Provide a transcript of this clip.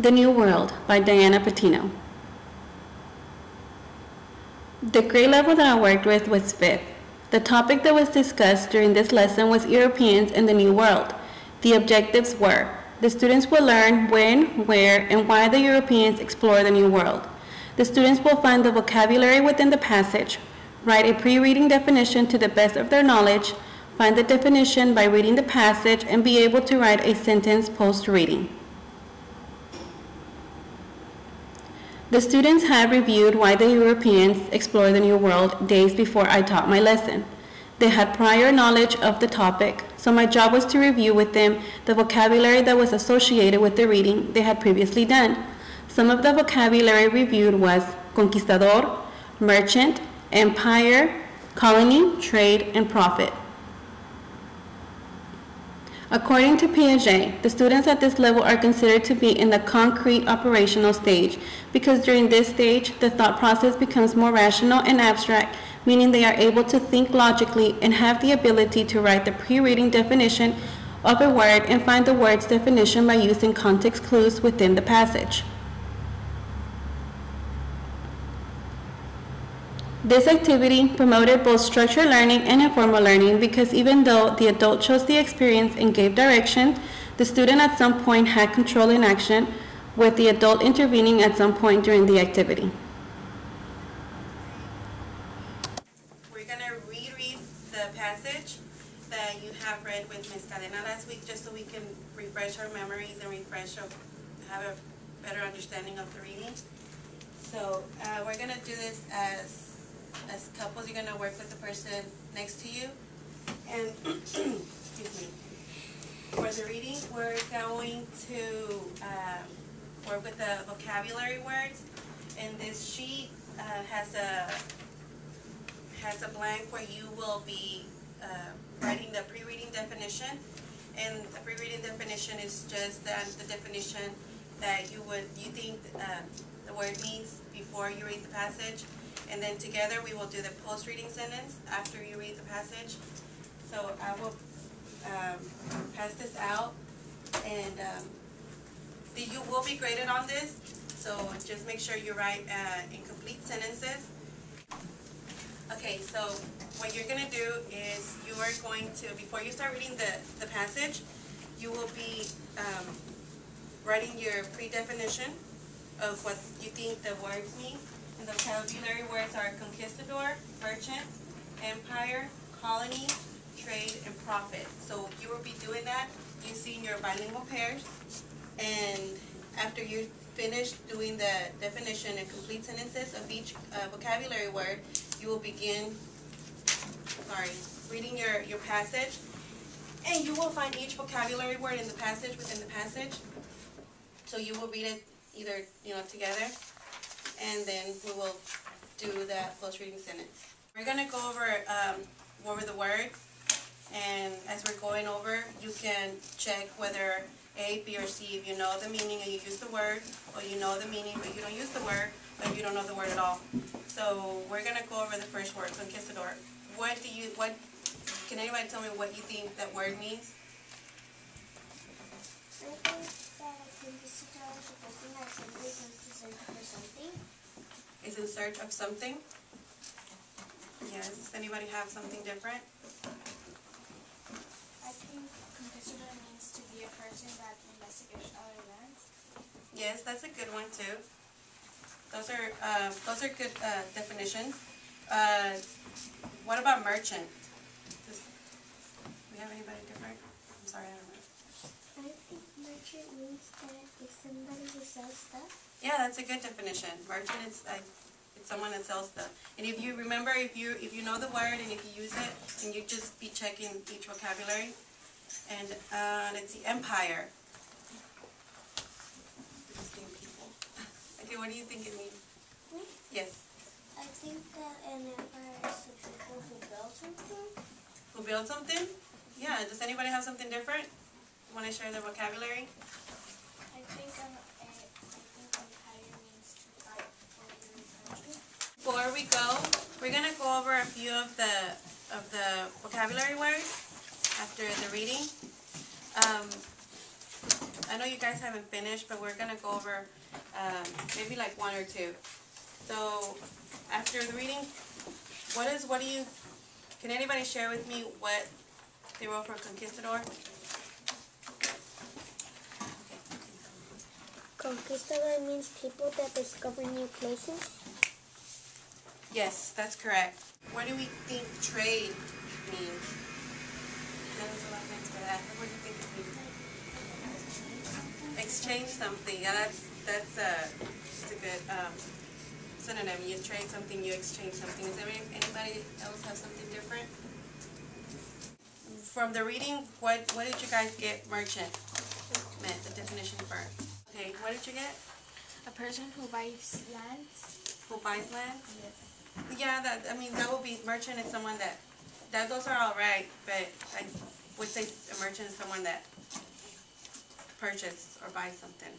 The New World by Diana Patino. The grade level that I worked with was 5th. The topic that was discussed during this lesson was Europeans in the New World. The objectives were: the students will learn when, where, and why the Europeans explored the New World. The students will find the vocabulary within the passage, write a pre-reading definition to the best of their knowledge, find the definition by reading the passage, and be able to write a sentence post-reading. The students had reviewed why the Europeans explored the New World days before I taught my lesson. They had prior knowledge of the topic, so my job was to review with them the vocabulary that was associated with the reading they had previously done. Some of the vocabulary reviewed was conquistador, merchant, empire, colony, trade, and profit. According to Piaget, the students at this level are considered to be in the concrete operational stage because during this stage, the thought process becomes more rational and abstract, meaning they are able to think logically and have the ability to write the pre-reading definition of a word and find the word's definition by using context clues within the passage. This activity promoted both structured learning and informal learning because even though the adult chose the experience and gave direction, the student at some point had control in action, with the adult intervening at some point during the activity. We're going to reread the passage that you have read with Ms. Cadena last week just so we can refresh our memories and have a better understanding of the reading. So we're going to do this as couples. You're going to work with the person next to you. And, excuse me, for the reading, we're going to work with the vocabulary words. And this sheet has a blank where you will be writing the pre-reading definition. And the pre-reading definition is just the definition that you think the word means before you read the passage. And then together we will do the post-reading sentence after you read the passage. So I will pass this out, and you will be graded on this. So just make sure you write incomplete sentences. Okay, so what you're going to do is you are going to, before you start reading the passage, you will be writing your pre-definition of what you think the words mean. And the vocabulary words are conquistador, merchant, empire, colony, trade, and profit. So you will be doing that using your bilingual pairs. And after you finish doing the definition and complete sentences of each vocabulary word, you will begin reading your passage. And you will find each vocabulary word in the passage within the passage. So you will read it either together, and then we will do that post-reading sentence. We're going to go over the words, and as we're going over, you can check whether A, B, or C, if you know the meaning and you use the word, or you know the meaning but you don't use the word, or if you don't know the word at all. So we're going to go over the first word, conquistador. Can anybody tell me what you think that word means? I think that a conquistador is a person that simply comes to search for something. Is in search of something? Yes. Does anybody have something different? I think conquistador means to be a person that investigates other lands. Yes, that's a good one too. Those are good definitions. What about merchant? Do we have anybody different? I'm sorry, I don't know. I think merchant means that it's somebody who sells stuff. Yeah, that's a good definition. Merchant is it's someone that sells stuff. And if you remember, if you know the word and if you use it, then you just be checking each vocabulary. And let's see, empire. Okay, what do you think it means? Me? Yes. I think that an empire is the people who build something. Who build something? Yeah. Does anybody have something different? Want to share their vocabulary? I think empire means to fight for your country. Before we go, we're gonna go over a few of the vocabulary words after the reading. I know you guys haven't finished, but we're gonna go over maybe like one or two. So after the reading, what do you, can anybody share with me what they wrote for conquistador? Conquistador means people that discover new places. Yes, that's correct. What do we think trade means? What do you think it means? Exchange something. Yeah, that's just a good synonym. You trade something, you exchange something. Does anybody else have something different? From the reading, what did you guys get merchant meant, the definition first? Okay, what did you get? A person who buys land. Who buys land? Yes. Yeah, that would be, merchant is someone that those are all right, but I would say a merchant is someone that purchases or buys something.